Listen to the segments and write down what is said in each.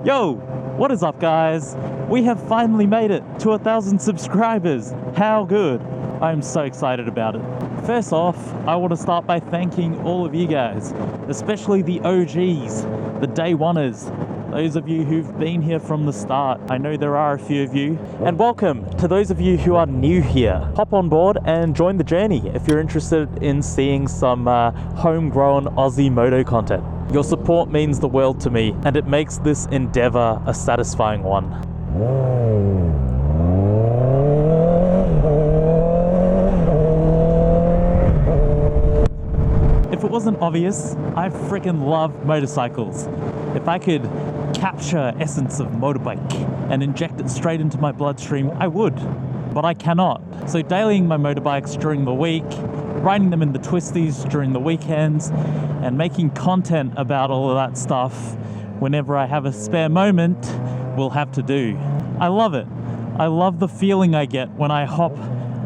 Yo, what is up guys? We have finally made it to 1,000 subscribers. How good? I'm so excited about it. First off, I want to start by thanking all of you guys, especially the OGs, the day oneers, those of you who've been here from the start. I know there are a few of you. And welcome to those of you who are new here. Hop on board and join the journey if you're interested in seeing some homegrown Aussie moto content. Your support means the world to me, and it makes this endeavor a satisfying one. If it wasn't obvious, I freaking love motorcycles. If I could capture essence of motorbike and inject it straight into my bloodstream, I would, but I cannot. So dailying my motorbikes during the week, riding them in the twisties during the weekends, and making content about all of that stuff whenever I have a spare moment will have to do. I love it. I love the feeling I get when I hop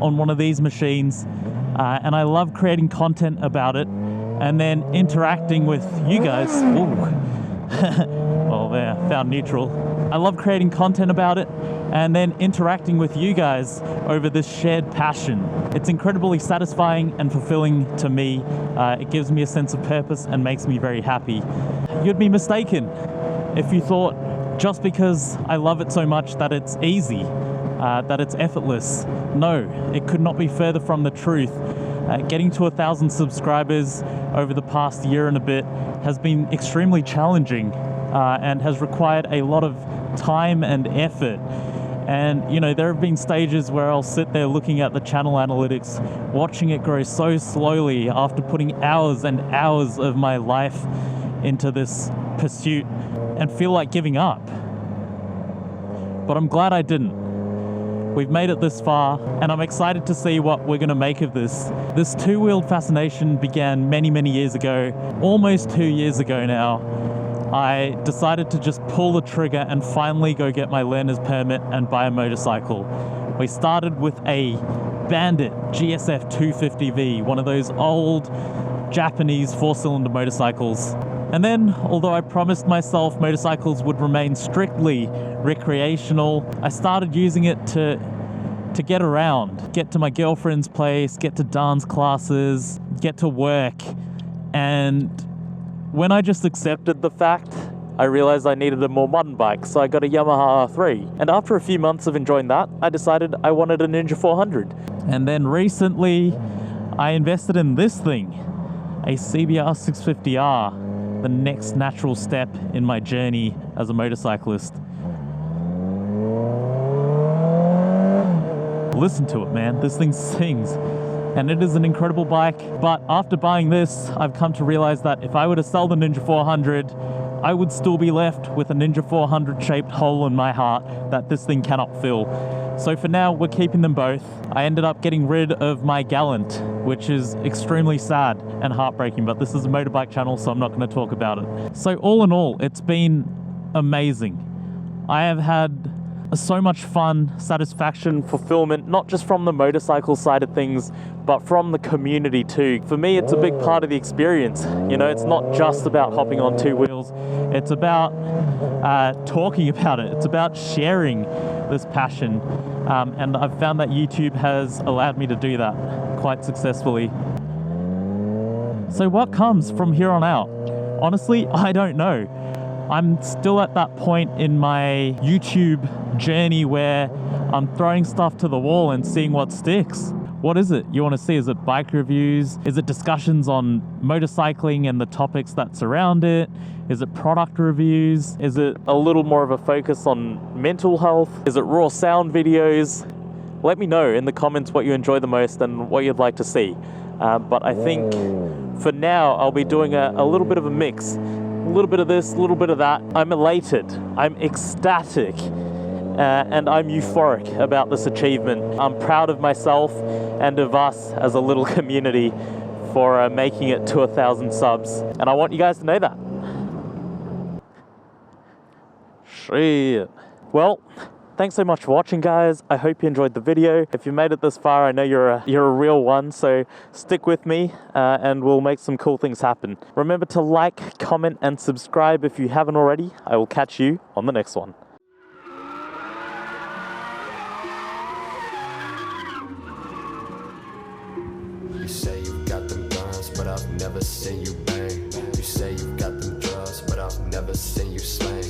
on one of these machines, and I love creating content about it and then interacting with you guys. Well, there, found neutral. I love creating content about it and then interacting with you guys over this shared passion. It's incredibly satisfying and fulfilling to me. It gives me a sense of purpose and makes me very happy. You'd be mistaken if you thought just because I love it so much that it's easy, that it's effortless. No, it could not be further from the truth. Getting to 1,000 subscribers over the past year and a bit has been extremely challenging and has required a lot of time and effort. And you know, there have been stages where I'll sit there looking at the channel analytics, watching it grow so slowly after putting hours and hours of my life into this pursuit and feel like giving up. But I'm glad I didn't. We've made it this far, and I'm excited to see what we're gonna make of this. This two-wheeled fascination began many, many years ago, almost 2 years ago now. I decided to just pull the trigger and finally go get my learner's permit and buy a motorcycle. We started with a Bandit GSF 250V, one of those old Japanese four-cylinder motorcycles. And then, although I promised myself motorcycles would remain strictly recreational, I started using it to get around, get to my girlfriend's place, get to dance classes, get to work. And when I just accepted the fact, I realized I needed a more modern bike, so I got a Yamaha R3. And after a few months of enjoying that, I decided I wanted a Ninja 400. And then recently, I invested in this thing, a CBR 650R. The next natural step in my journey as a motorcyclist. Listen to it, man. This thing sings. And it is an incredible bike. But after buying this, I've come to realize that if I were to sell the Ninja 400, I would still be left with a Ninja 400 shaped hole in my heart that this thing cannot fill. So for now, we're keeping them both. I ended up getting rid of my Gallant, which is extremely sad and heartbreaking, but this is a motorbike channel, so I'm not going to talk about it. So all in all, it's been amazing. I have had so much fun, satisfaction, fulfillment, not just from the motorcycle side of things, but from the community too. For me, it's a big part of the experience. You know, it's not just about hopping on two wheels. It's about talking about it. It's about sharing this passion. And I've found that YouTube has allowed me to do that quite successfully. So what comes from here on out? Honestly, I don't know. I'm still at that point in my YouTube journey where I'm throwing stuff to the wall and seeing what sticks. What is it you want to see? Is it bike reviews? Is it discussions on motorcycling and the topics that surround it? Is it product reviews? Is it a little more of a focus on mental health? Is it raw sound videos? Let me know in the comments what you enjoy the most and what you'd like to see. But I think for now, I'll be doing a little bit of a mix. A little bit of this, a little bit of that. I'm elated, I'm ecstatic, and I'm euphoric about this achievement. I'm proud of myself and of us as a little community for making it to 1,000 subs. And I want you guys to know that. Shit. Well, Thanks so much for watching, guys. I hope you enjoyed the video. If you made it this far, I know you're a real one, so stick with me and we'll make some cool things happen. Remember to like, comment, and subscribe if you haven't already. I will catch you on the next one. You say you've got them guns, but I've never seen you bang. You say you've got them drugs, but I've never seen you slang.